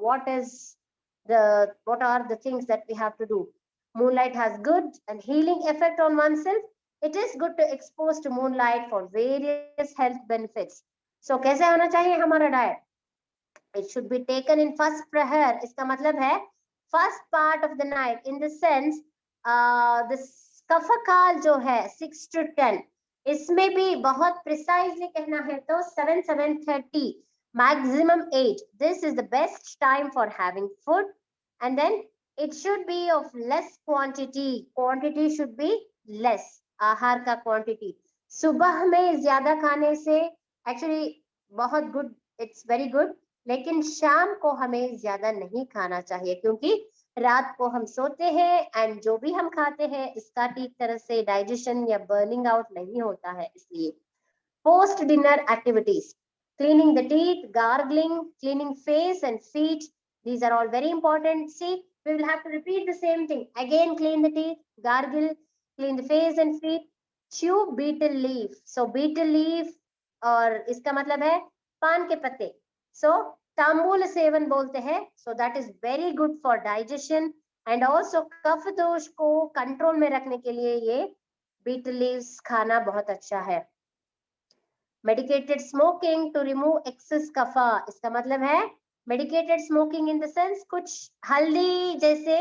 what are the things that we have to do? Moonlight has good and healing effect on oneself. It is good to expose to moonlight for various health benefits. So कैसे होना चाहिए हमारा diet? It should be taken in first prahar. इसका मतलब है first part of the night, in the sense this कफकाल जो है 6 to 10, इसमें भी बहुत प्रिसाइजली कहना है तो 7:30 maximum 8. This is the best time for having food, and then it should be of less quantity. Quantity should be less. आहार का quantity सुबह में ज्यादा खाने से actually बहुत good, it's very good, लेकिन शाम को हमें ज्यादा नहीं खाना चाहिए, क्योंकि रात को हम सोते हैं एंड जो भी हम खाते हैं इसका ठीक तरह से डाइजेशन या बर्निंग आउट नहीं होता है. इसलिए post dinner activities, cleaning the teeth, gargling, cleaning face and feet, these are all very important. See, we will have to repeat the same thing again. Clean the teeth, gargle, clean the face and feet, chew betel leaf. So betel leaf और इसका मतलब है पान के पत्ते. So तांबूल seven बोलते हैं. So that is very good for digestion, and also कफ दोष को कंट्रोल में रखने के लिए ये betel leaves खाना बहुत अच्छा है. Medicated smoking to remove excess kapha, इसका मतलब है medicated smoking in the sense कुछ हल्दी जैसे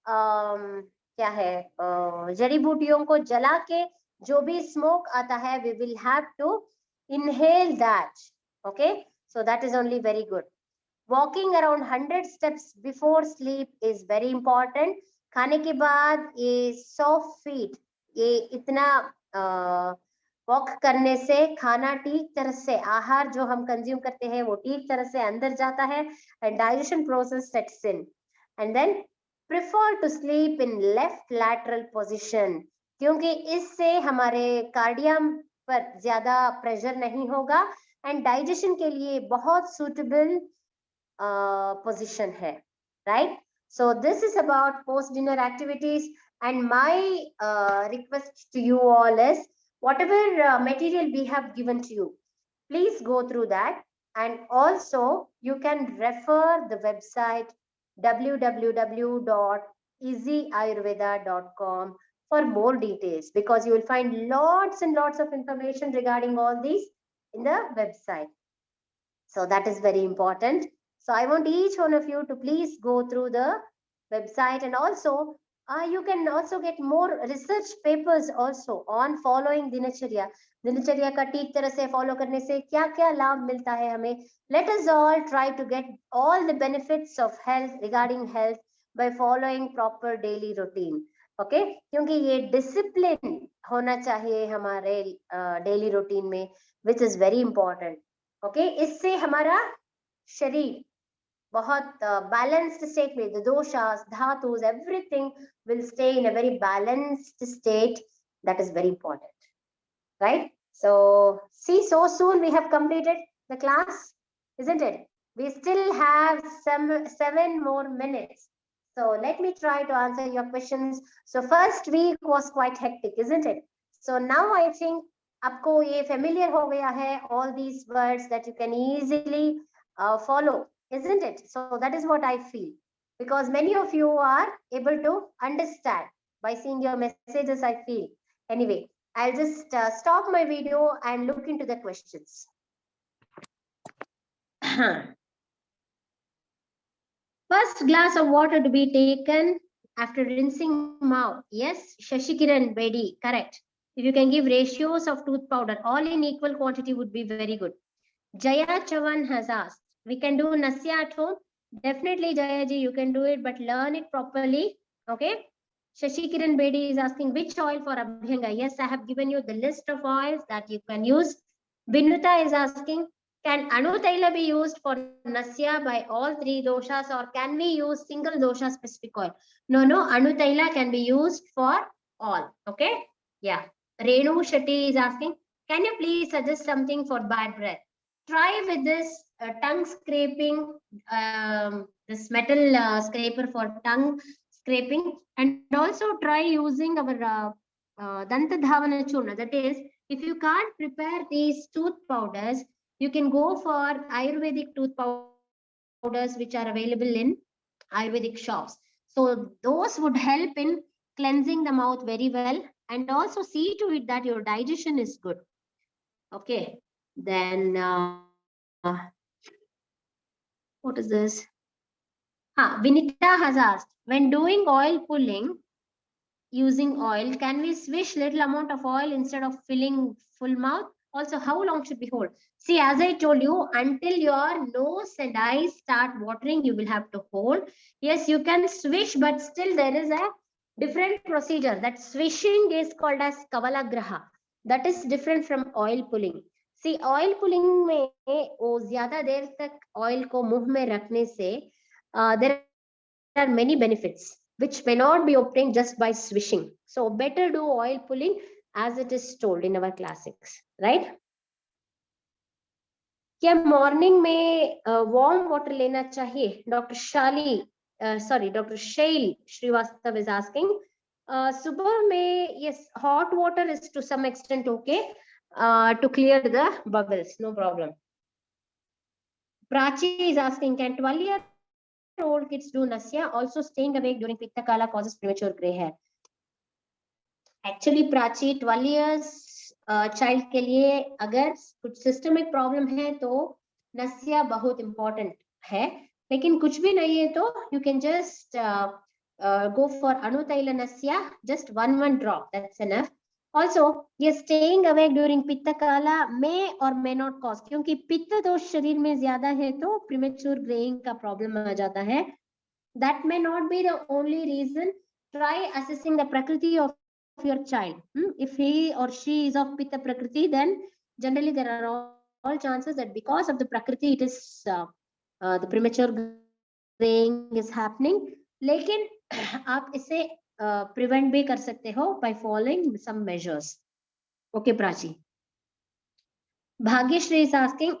क्या है जड़ी बूटियों को जला के जो भी smoke आता है, we will have to inhale that. Okay, so that is only very good. Walking around 100 steps before sleep is very important. खाने के बाद ये 100 feet ये इतना वॉक करने से खाना ठीक तरह से, आहार जो हम कंज्यूम करते हैं वो ठीक तरह से अंदर जाता है and digestion process sets in. And then prefer to sleep in left lateral position, क्योंकि इससे हमारे कार्डियम पर ज्यादा प्रेशर नहीं होगा एंड डाइजेशन के लिए बहुत सूटेबल पोजीशन है, right? So this is about post dinner activities, and my request to you all is, whatever material we have given to you, please go through that, and also you can refer the website www.easyayurveda.com for more details, because you will find lots and lots of information regarding all these in the website. So that is very important. So I want each one of you to please go through the website, and also you can also get more research papers also on following दिनचर्या. दिनचर्या का ठीक तरह से follow करने से क्या क्या लाभ मिलता है हमें. Let us all try to get all the benefits of health, regarding health, by following proper daily routine. Okay, क्योंकि ये discipline होना चाहिए हमारे daily routine में, which is very important. Okay, इससे हमारा शरीर बहुत balanced state में, the doshas, dhatus, everything will stay in a very balanced state. That is very important, right? So see, so soon we have completed the class, isn't it? We still have 7 more minutes. So let me try to answer your questions. So first week was quite hectic, isn't it? So now I think आपको ये familiar हो गया है, all these words that you can easily follow, isn't it? So that is what I feel, because many of you are able to understand by seeing your messages, I feel. Anyway, I'll just stop my video and look into the questions. First glass of water to be taken after rinsing mouth. Yes, Shashikiran Bedi, correct. If you can give ratios of tooth powder, all in equal quantity would be very good. Jaya Chavan has asked, we can do Nasya at home? Definitely, Jaya ji, you can do it, but learn it properly. Okay. Shashikiran Bedi is asking, which oil for Abhyanga? Yes, I have given you the list of oils that you can use. Vinuta is asking, can Anu Taila be used for Nasya by all 3 doshas, or can we use single dosha specific oil? No, Anu Taila can be used for all. Okay. Yeah. Renu Shetty is asking, can you please suggest something for bad breath? Try with this tongue scraping, this metal scraper for tongue scraping, and also try using our Danta Dhavana Churna. That is, if you can't prepare these tooth powders, you can go for Ayurvedic tooth powders which are available in Ayurvedic shops. So those would help in cleansing the mouth very well, and also see to it that your digestion is good. Okay, then what is this? Vinita has asked, when doing oil pulling using oil, can we swish little amount of oil instead of filling full mouth? Also, how long should we hold? See, as I told you, until your nose and eyes start watering, you will have to hold. Yes, you can swish, but still there is a different procedure. That swishing is called as Kavalagraha. That is different from oil pulling. See, oil pulling में वो ज़्यादा देर तक oil को मुंह में रखने से there are many benefits which may not be obtained just by swishing. So better do oil pulling as it is told in our classics, right? क्या मॉर्निंग में वार्म वाटर लेना चाहिए? Doctor Shail Srivastava is asking. सुबह में yes, hot water is to some extent okay to clear the bubbles, no problem. Prachi is asking, can 12-year-old kids do Nasya? Also, staying awake during Pitta Kala causes premature gray hair. Actually, Prachi, 12 years child के लिए अगर कुछ systemic problem है तो नस्या बहुत important है, लेकिन कुछ भी नहीं है तो you can just go for Anutaila Nasya, just one drop, that's enough. Also, ये staying awake during पित्त काला may or may not cause, क्योंकि पित्त दोष शरीर में ज्यादा है तो premature graying का प्रॉब्लम आ जाता है. That may not be the only reason. Try assessing the prakriti of your child. If he or she is of Pitta Prakriti, then generally there are all chances that because of the Prakriti, it is the premature graying is happening. लेकिन आप इसे prevent भी कर सकते हो by following some measures. Okay, Prachi. Bhagyashri is asking,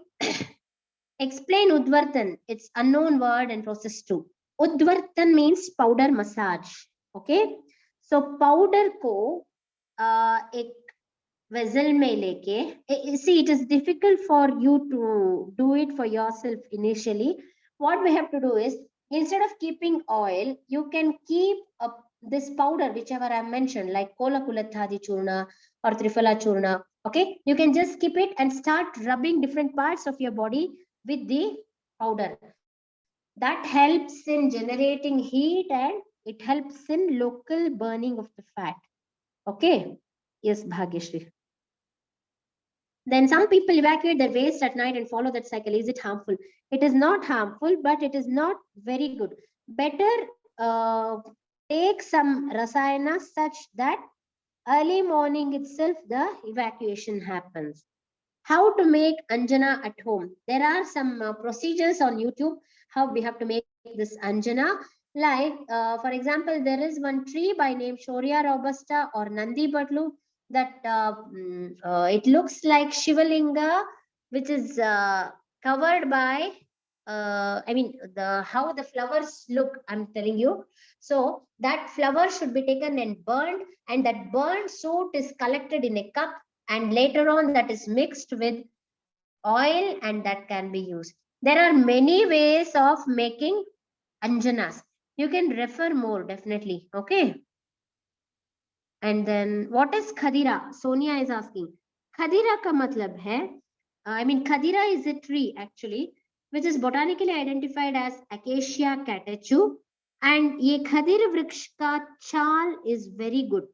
explain Udvartan. It's unknown word and process 2. Udvartan means powder massage. Okay. So powder को एक vessel में लेके, see, it is difficult for you to do it for yourself initially. What we have to do is, instead of keeping oil, you can keep this powder, whichever I mentioned, like Kola Kulathadi Churna or Triphala Churna. Okay, you can just keep it and start rubbing different parts of your body with the powder. That helps in generating heat and it helps in local burning of the fat. Okay. Yes, Bhagyashri. Then some people evacuate their waste at night and follow that cycle. Is it harmful? It is not harmful, but it is not very good. Better take some rasayana such that early morning itself the evacuation happens. How to make Anjana at home? There are some procedures on YouTube how we have to make this anjana. Like, for example, there is one tree by name Shoria robusta or Nandi Batlu that it looks like Shivalinga, which is covered by, I mean, how the flowers look, I'm telling you. So that flower should be taken and burned, and that burnt soot is collected in a cup, and later on that is mixed with oil, and that can be used. There are many ways of making anjanas. You can refer more definitely. Okay. And then what is khadira? Sonia is asking. Khadira ka matlab hai, I mean, khadira is a tree actually, which is botanically identified as Acacia catechu. And ye khadir vriksh ka chal is very good.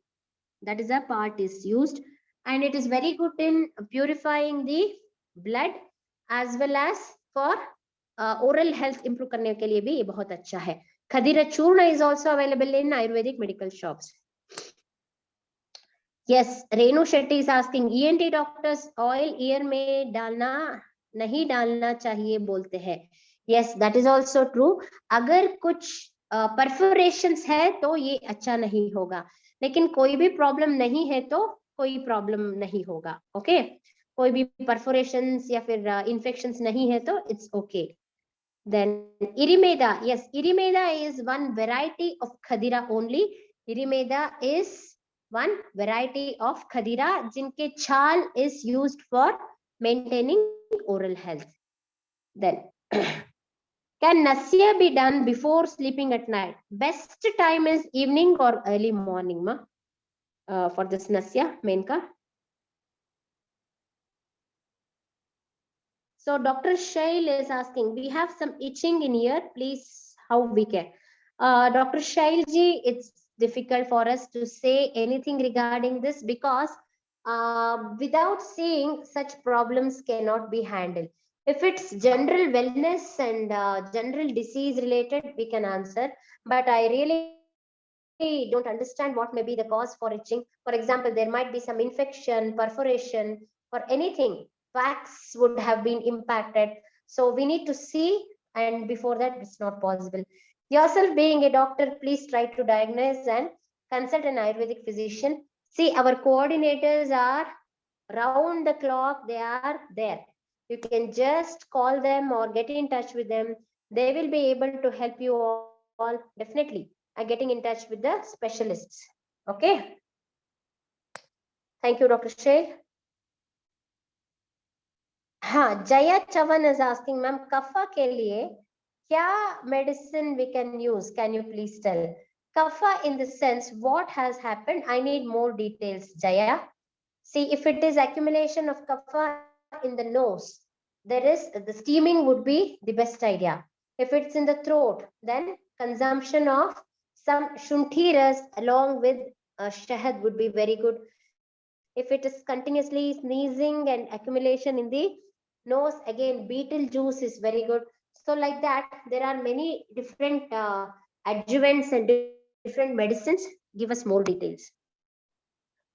That is a part is used, and it is very good in purifying the blood as well as for oral health improve करने के लिए भी ये बहुत अच्छा है. Khadira churna is also available in Ayurvedic medical shops. Yes, Renu Shetty is asking, ENT doctors oil ear में डालना नहीं डालना चाहिए बोलते हैं. Yes, that is also true. अगर कुछ perforations है तो ये अच्छा नहीं होगा, लेकिन कोई भी प्रॉब्लम नहीं है तो कोई प्रॉब्लम नहीं होगा. ओके, कोई भी परफोरेशंस या फिर इन्फेक्शंस नहीं है तो it's okay. Then Irimeda, yes, Irimeda is one variety of khadira only. Irimeda is one variety of khadira जिनके छाल is used for maintaining oral health. Then can nasya be done before sleeping at night? Best time is evening or early morning, ma, for this nasya menka. So Dr. Shail is asking, we have some itching in ear, please, how we can? Dr. Shail ji, it's difficult for us to say anything regarding this because without seeing, such problems cannot be handled. If it's general wellness and general disease related, we can answer. But I really don't understand what may be the cause for itching. For example, there might be some infection, perforation, or anything. Wax would have been impacted. So we need to see, and before that, it's not possible. Yourself being a doctor, please try to diagnose and consult an Ayurvedic physician. See, our coordinators are round the clock, they are there. You can just call them or get in touch with them. They will be able to help you all definitely. Getting in touch with the specialists. Okay. Thank you, Dr. Sheikh. हाँ, Jaya Chavan is asking, ma'am, kapha के लिए क्या medicine we can use? Can you please tell? Kapha in the sense, what has happened? I need more details, Jaya. See, if it is accumulation of kapha in the nose, there is the steaming would be the best idea. If it's in the throat, then consumption of some shunthi ras along with shahad would be very good. If it is continuously sneezing and accumulation in the nose, again beetle juice is very good. So like that, there are many different adjuvants and different medicines. Give us more details.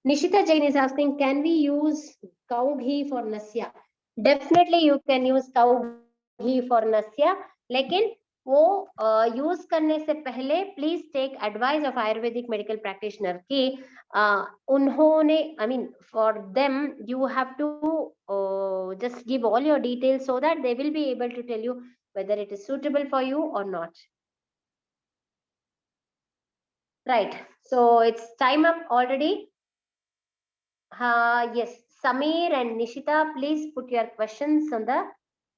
Nishita Jain is asking, can we use cow ghee for nasya? Definitely you can use cow ghee for nasya, लेकिन वो use करने से पहले please take advice of ayurvedic medical practitioner कि उन्होंने I mean for them you have to just give all your details so that they will be able to tell you whether it is suitable for you or not. Right, so it's time up already. Yes, Samir and Nishita, please put your questions on the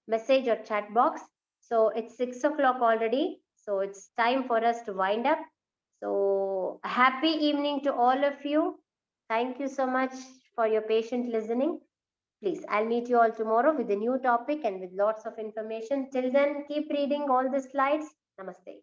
message or chat box. So it's 6 o'clock already. So it's time for us to wind up. So happy evening to all of you. Thank you so much for your patient listening. Please, I'll meet you all tomorrow with a new topic and with lots of information. Till then, keep reading all the slides. Namaste.